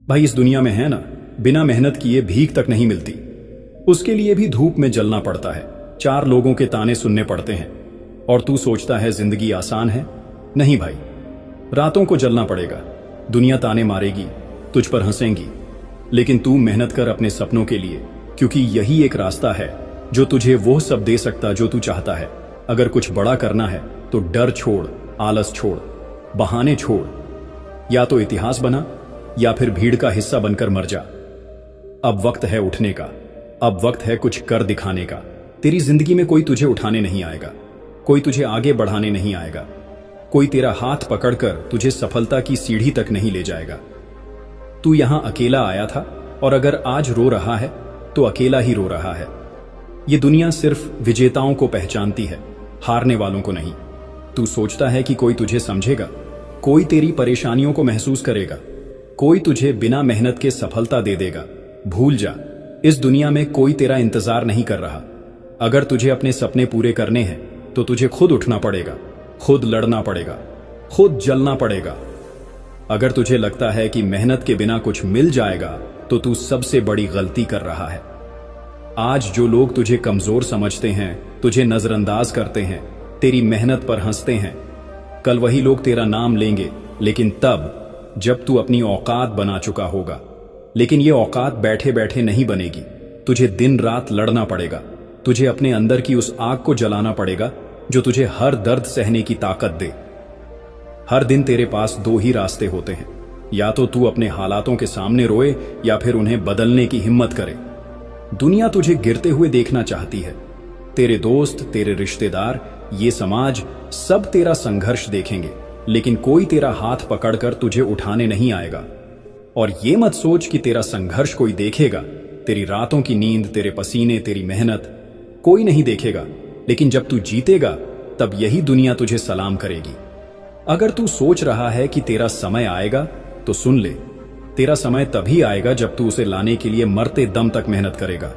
भाई इस दुनिया में है ना, बिना मेहनत किए भीख तक नहीं मिलती। उसके लिए भी धूप में जलना पड़ता है, 4 लोगों के ताने सुनने पड़ते हैं। और तू सोचता है जिंदगी आसान है? नहीं भाई, रातों को जलना पड़ेगा। दुनिया ताने मारेगी, तुझ पर हंसेंगी, लेकिन तू मेहनत कर अपने सपनों के लिए, क्योंकि यही एक रास्ता है जो तुझे वो सब दे सकता जो तू चाहता है। अगर कुछ बड़ा करना है तो डर छोड़, आलस छोड़, बहाने छोड़। या तो इतिहास बना या फिर भीड़ का हिस्सा बनकर मर जा। अब वक्त है उठने का, अब वक्त है कुछ कर दिखाने का। तेरी जिंदगी में कोई तुझे उठाने नहीं आएगा, कोई तुझे आगे बढ़ाने नहीं आएगा, कोई तेरा हाथ पकड़कर तुझे सफलता की सीढ़ी तक नहीं ले जाएगा। तू यहां अकेला आया था, और अगर आज रो रहा है तो अकेला ही रो रहा है। ये दुनिया सिर्फ विजेताओं को पहचानती है, हारने वालों को नहीं। तू सोचता है कि कोई तुझे समझेगा, कोई तेरी परेशानियों को महसूस करेगा, कोई तुझे बिना मेहनत के सफलता दे देगा। भूल जा, इस दुनिया में कोई तेरा इंतजार नहीं कर रहा। अगर तुझे अपने सपने पूरे करने हैं तो तुझे खुद उठना पड़ेगा, खुद लड़ना पड़ेगा, खुद जलना पड़ेगा। अगर तुझे लगता है कि मेहनत के बिना कुछ मिल जाएगा तो तू सबसे बड़ी गलती कर रहा है। आज जो लोग तुझे कमजोर समझते हैं, तुझे नजरअंदाज करते हैं, तेरी मेहनत पर हंसते हैं, कल वही लोग तेरा नाम लेंगे, लेकिन तब जब तू अपनी औकात बना चुका होगा। लेकिन ये औकात बैठे बैठे नहीं बनेगी, तुझे दिन रात लड़ना पड़ेगा। तुझे अपने अंदर की उस आग को जलाना पड़ेगा जो तुझे हर दर्द सहने की ताकत दे। हर दिन तेरे पास 2 ही रास्ते होते हैं, या तो तू अपने हालातों के सामने रोए या फिर उन्हें बदलने की हिम्मत करे। दुनिया तुझे गिरते हुए देखना चाहती है। तेरे दोस्त, तेरे रिश्तेदार, ये समाज सब तेरा संघर्ष देखेंगे, लेकिन कोई तेरा हाथ पकड़कर तुझे उठाने नहीं आएगा। और ये मत सोच कि तेरा संघर्ष कोई देखेगा। तेरी रातों की नींद, तेरे पसीने, तेरी मेहनत कोई नहीं देखेगा, लेकिन जब तू जीतेगा तब यही दुनिया तुझे सलाम करेगी। अगर तू सोच रहा है कि तेरा समय आएगा तो सुन ले, तेरा समय तभी आएगा जब तू उसे लाने के लिए मरते दम तक मेहनत करेगा।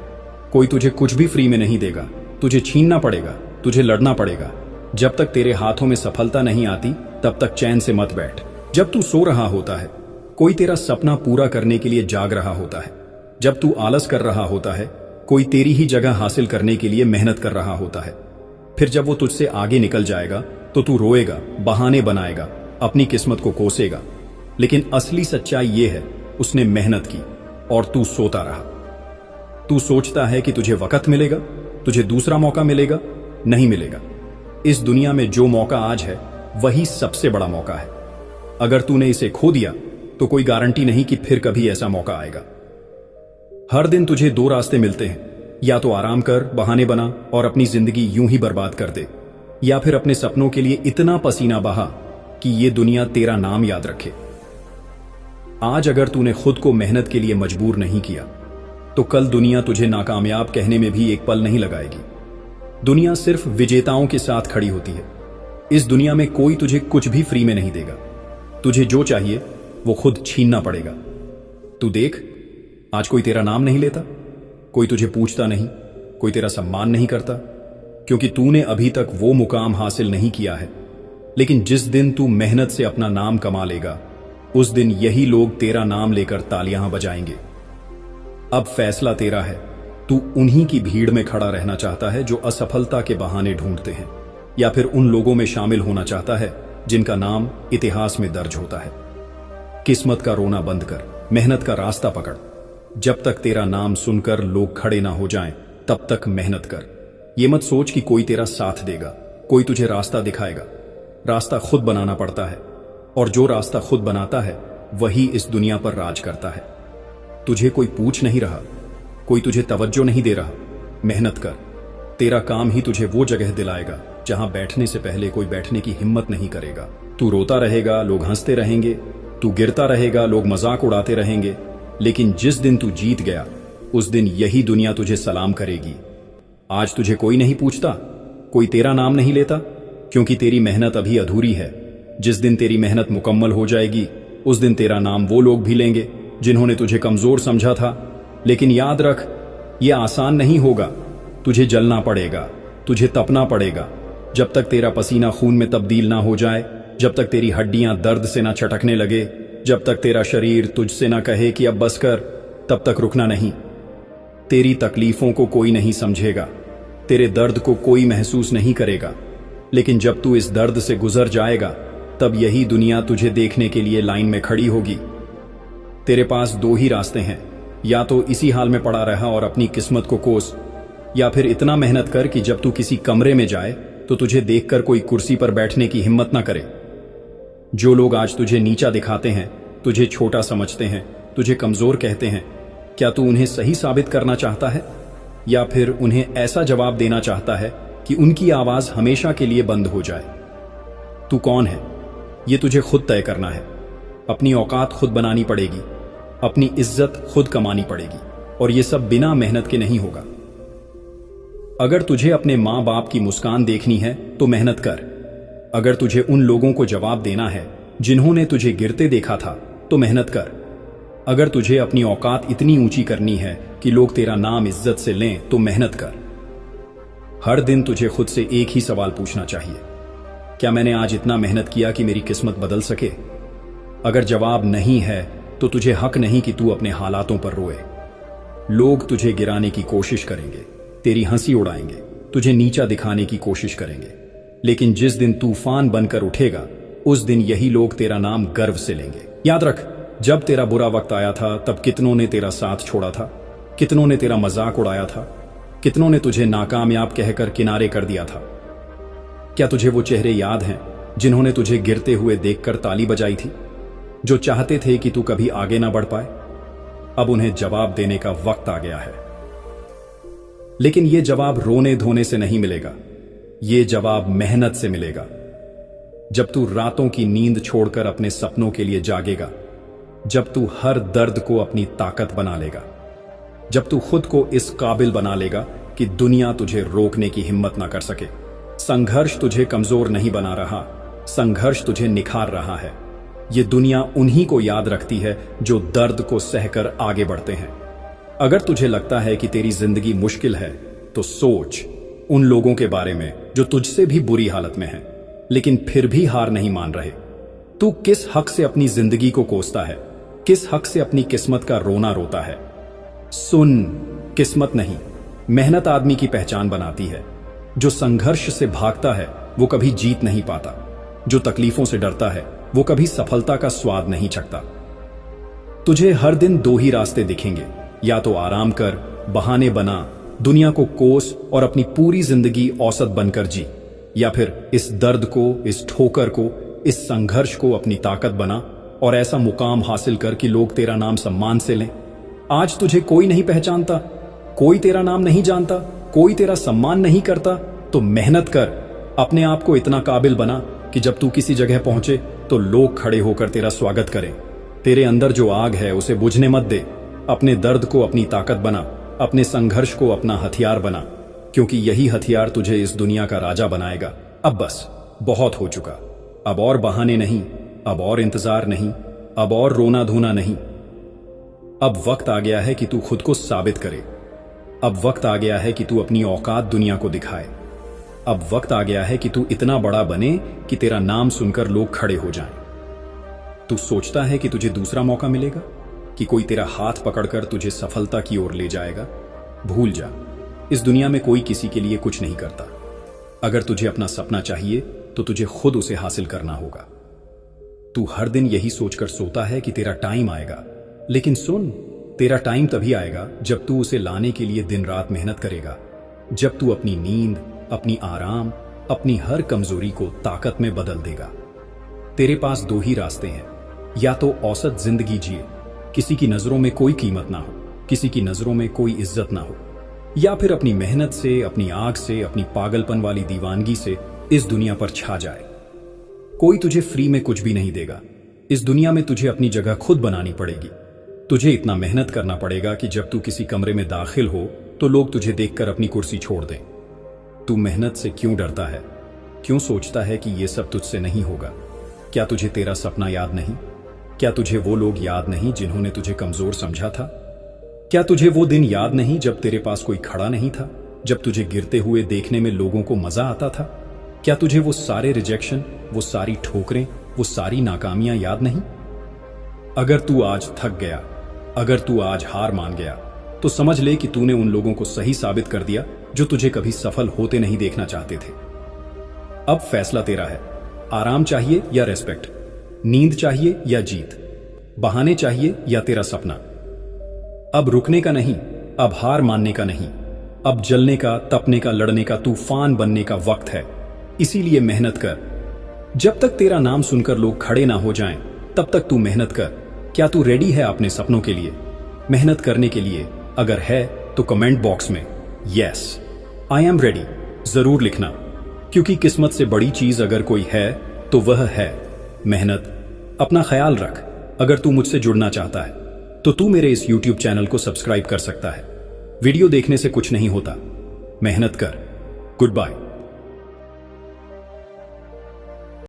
कोई तुझे कुछ भी फ्री में नहीं देगा, तुझे छीनना पड़ेगा, तुझे लड़ना पड़ेगा। जब तक तेरे हाथों में सफलता नहीं आती तब तक चैन से मत बैठ। जब तू सो रहा होता है कोई तेरा सपना पूरा करने के लिए जाग रहा होता है। जब तू आलस कर रहा होता है कोई तेरी ही जगह हासिल करने के लिए मेहनत कर रहा होता है। फिर जब वो तुझसे आगे निकल जाएगा तो तू रोएगा, बहाने बनाएगा, अपनी किस्मत को कोसेगा। लेकिन असली सच्चाई ये है, उसने मेहनत की और तू सोता रहा। तू सोचता है कि तुझे वक्त मिलेगा, तुझे दूसरा मौका मिलेगा। नहीं मिलेगा। इस दुनिया में जो मौका आज है वही सबसे बड़ा मौका है। अगर तूने इसे खो दिया तो कोई गारंटी नहीं कि फिर कभी ऐसा मौका आएगा। हर दिन तुझे 2 रास्ते मिलते हैं, या तो आराम कर, बहाने बना और अपनी जिंदगी यूं ही बर्बाद कर दे, या फिर अपने सपनों के लिए इतना पसीना बहा कि ये दुनिया तेरा नाम याद रखे। आज अगर तूने खुद को मेहनत के लिए मजबूर नहीं किया तो कल दुनिया तुझे नाकामयाब कहने में भी एक पल नहीं लगाएगी। दुनिया सिर्फ विजेताओं के साथ खड़ी होती है। इस दुनिया में कोई तुझे कुछ भी फ्री में नहीं देगा। तुझे जो चाहिए वो खुद छीनना पड़ेगा। तू देख, आज कोई तेरा नाम नहीं लेता, कोई तुझे पूछता नहीं, कोई तेरा सम्मान नहीं करता, क्योंकि तूने अभी तक वो मुकाम हासिल नहीं किया है। लेकिन जिस दिन तू मेहनत से अपना नाम कमा लेगा, उस दिन यही लोग तेरा नाम लेकर तालियां बजाएंगे। अब फैसला तेरा है। तू उन्हीं की भीड़ में खड़ा रहना चाहता है जो असफलता के बहाने ढूंढते हैं, या फिर उन लोगों में शामिल होना चाहता है जिनका नाम इतिहास में दर्ज होता है। किस्मत का रोना बंद कर, मेहनत का रास्ता पकड़। जब तक तेरा नाम सुनकर लोग खड़े ना हो जाएं, तब तक मेहनत कर। ये मत सोच कि कोई तेरा साथ देगा, कोई तुझे रास्ता दिखाएगा। रास्ता खुद बनाना पड़ता है, और जो रास्ता खुद बनाता है वही इस दुनिया पर राज करता है। तुझे कोई पूछ नहीं रहा, कोई तुझे तवज्जो नहीं दे रहा। मेहनत कर, तेरा काम ही तुझे वो जगह दिलाएगा जहां बैठने से पहले कोई बैठने की हिम्मत नहीं करेगा। तू रोता रहेगा, लोग हंसते रहेंगे, तू गिरता रहेगा, लोग मजाक उड़ाते रहेंगे, लेकिन जिस दिन तू जीत गया उस दिन यही दुनिया तुझे सलाम करेगी। आज तुझे कोई नहीं पूछता, कोई तेरा नाम नहीं लेता, क्योंकि तेरी मेहनत अभी अधूरी है। जिस दिन तेरी मेहनत मुकम्मल हो जाएगी उस दिन तेरा नाम वो लोग भी लेंगे जिन्होंने तुझे कमजोर समझा था। लेकिन याद रख, यह आसान नहीं होगा। तुझे जलना पड़ेगा, तुझे तपना पड़ेगा। जब तक तेरा पसीना खून में तब्दील ना हो जाए, जब तक तेरी हड्डियां दर्द से ना छटकने लगे, जब तक तेरा शरीर तुझसे ना कहे कि अब बस कर, तब तक रुकना नहीं। तेरी तकलीफों को कोई नहीं समझेगा, तेरे दर्द को कोई महसूस नहीं करेगा, लेकिन जब तू इस दर्द से गुजर जाएगा तब यही दुनिया तुझे देखने के लिए लाइन में खड़ी होगी। तेरे पास दो ही रास्ते हैं, या तो इसी हाल में पड़ा रहा और अपनी किस्मत को कोस, या फिर इतना मेहनत कर कि जब तू किसी कमरे में जाए तो तुझे देखकर कोई कुर्सी पर बैठने की हिम्मत ना करे। जो लोग आज तुझे नीचा दिखाते हैं, तुझे छोटा समझते हैं, तुझे कमजोर कहते हैं, क्या तू उन्हें सही साबित करना चाहता है, या फिर उन्हें ऐसा जवाब देना चाहता है कि उनकी आवाज हमेशा के लिए बंद हो जाए? तू कौन है, यह तुझे खुद तय करना है। अपनी औकात खुद बनानी पड़ेगी, अपनी इज्जत खुद कमानी पड़ेगी, और यह सब बिना मेहनत के नहीं होगा। अगर तुझे अपने मां बाप की मुस्कान देखनी है तो मेहनत कर। अगर तुझे उन लोगों को जवाब देना है जिन्होंने तुझे गिरते देखा था तो मेहनत कर। अगर तुझे अपनी औकात इतनी ऊंची करनी है कि लोग तेरा नाम इज्जत से लें तो मेहनत कर। हर दिन तुझे खुद से एक ही सवाल पूछना चाहिए, क्या मैंने आज इतना मेहनत किया कि मेरी किस्मत बदल सके? अगर जवाब नहीं है तो तुझे हक नहीं कि तू अपने हालातों पर रोए। लोग तुझे गिराने की कोशिश करेंगे, तेरी हंसी उड़ाएंगे, तुझे नीचा दिखाने की कोशिश करेंगे, लेकिन जिस दिन तूफान बनकर उठेगा उस दिन यही लोग तेरा नाम गर्व से लेंगे। याद रख, जब तेरा बुरा वक्त आया था तब कितनों ने तेरा साथ छोड़ा था, कितनों ने तेरा मजाक उड़ाया था, कितनों ने तुझे नाकामयाब कहकर किनारे कर दिया था। क्या तुझे वो चेहरे याद हैं जिन्होंने तुझे गिरते हुए देखकर ताली बजाई थी, जो चाहते थे कि तू कभी आगे ना बढ़ पाए? अब उन्हें जवाब देने का वक्त आ गया है, लेकिन यह जवाब रोने धोने से नहीं मिलेगा, यह जवाब मेहनत से मिलेगा। जब तू रातों की नींद छोड़कर अपने सपनों के लिए जागेगा, जब तू हर दर्द को अपनी ताकत बना लेगा, जब तू खुद को इस काबिल बना लेगा कि दुनिया तुझे रोकने की हिम्मत ना कर सके। संघर्ष तुझे कमजोर नहीं बना रहा, संघर्ष तुझे निखार रहा है। यह दुनिया उन्हीं को याद रखती है जो दर्द को सहकर आगे बढ़ते हैं। अगर तुझे लगता है कि तेरी जिंदगी मुश्किल है तो सोच उन लोगों के बारे में जो तुझसे भी बुरी हालत में हैं, लेकिन फिर भी हार नहीं मान रहे। तू किस हक से अपनी जिंदगी को कोसता है, किस हक से अपनी किस्मत का रोना रोता है? सुन, किस्मत नहीं, मेहनत आदमी की पहचान बनाती है। जो संघर्ष से भागता है वो कभी जीत नहीं पाता, जो तकलीफों से डरता है वो कभी सफलता का स्वाद नहीं चखता। तुझे हर दिन दो ही रास्ते दिखेंगे, या तो आराम कर, बहाने बना, दुनिया को कोस और अपनी पूरी जिंदगी औसत बनकर जी, या फिर इस दर्द को, इस ठोकर को, इस संघर्ष को अपनी ताकत बना और ऐसा मुकाम हासिल कर कि लोग तेरा नाम सम्मान से लें। आज तुझे कोई नहीं पहचानता, कोई तेरा नाम नहीं जानता, कोई तेरा सम्मान नहीं करता, तो मेहनत कर, अपने आप को इतना काबिल बना कि जब तू किसी जगह पहुंचे तो लोग खड़े होकर तेरा स्वागत करें। तेरे अंदर जो आग है उसे बुझने मत दे। अपने दर्द को अपनी ताकत बना, अपने संघर्ष को अपना हथियार बना, क्योंकि यही हथियार तुझे इस दुनिया का राजा बनाएगा। अब बस बहुत हो चुका, अब और बहाने नहीं, अब और इंतजार नहीं, अब और रोना धोना नहीं। अब वक्त आ गया है कि तू खुद को साबित करे। अब वक्त आ गया है कि तू अपनी औकात दुनिया को दिखाए। अब वक्त आ गया है कि तू इतना बड़ा बने कि तेरा नाम सुनकर लोग खड़े हो जाएं। तू सोचता है कि तुझे दूसरा मौका मिलेगा, कि कोई तेरा हाथ पकड़कर तुझे सफलता की ओर ले जाएगा? भूल जा, इस दुनिया में कोई किसी के लिए कुछ नहीं करता। अगर तुझे अपना सपना चाहिए तो तुझे खुद उसे हासिल करना होगा। तू हर दिन यही सोचकर सोता है कि तेरा टाइम आएगा, लेकिन सुन, तेरा टाइम तभी आएगा जब तू उसे लाने के लिए दिन रात मेहनत करेगा, जब तू अपनी नींद, अपनी आराम, अपनी हर कमजोरी को ताकत में बदल देगा। तेरे पास दो ही रास्ते हैं, या तो औसत जिंदगी जिए, किसी की नजरों में कोई कीमत ना हो, किसी की नजरों में कोई इज्जत ना हो, या फिर अपनी मेहनत से, अपनी आग से, अपनी पागलपन वाली दीवानगी से इस दुनिया पर छा जाए। कोई तुझे फ्री में कुछ भी नहीं देगा। इस दुनिया में तुझे अपनी जगह खुद बनानी पड़ेगी। तुझे इतना मेहनत करना पड़ेगा कि जब तू किसी कमरे में दाखिल हो तो लोग तुझे देखकर अपनी कुर्सी छोड़ दें। तू मेहनत से क्यों डरता है? क्यों सोचता है कि यह सब तुझसे नहीं होगा? क्या तुझे तेरा सपना याद नहीं? क्या तुझे वो लोग याद नहीं जिन्होंने तुझे कमजोर समझा था? क्या तुझे वो दिन याद नहीं जब तेरे पास कोई खड़ा नहीं था, जब तुझे गिरते हुए देखने में लोगों को मजा आता था? क्या तुझे वो सारे रिजेक्शन, वो सारी ठोकरें, वो सारी नाकामियां याद नहीं? अगर तू आज थक गया, अगर तू आज हार मान गया, तो समझ ले कि तूने उन लोगों को सही साबित कर दिया जो तुझे कभी सफल होते नहीं देखना चाहते थे। अब फैसला तेरा है। आराम चाहिए या रेस्पेक्ट, नींद चाहिए या जीत, बहाने चाहिए या तेरा सपना। अब रुकने का नहीं, अब हार मानने का नहीं, अब जलने का, तपने का, लड़ने का, तूफान बनने का वक्त है। इसीलिए मेहनत कर। जब तक तेरा नाम सुनकर लोग खड़े ना हो जाएं, तब तक तू मेहनत कर। क्या तू रेडी है अपने सपनों के लिए, मेहनत करने के लिए? अगर है तो कमेंट बॉक्स में यस आई एम रेडी जरूर लिखना, क्योंकि किस्मत से बड़ी चीज अगर कोई है तो वह है मेहनत। अपना ख्याल रख। अगर तू मुझसे जुड़ना चाहता है तो तू मेरे इस YouTube चैनल को सब्सक्राइब कर सकता है। वीडियो देखने से कुछ नहीं होता, मेहनत कर। Good bye.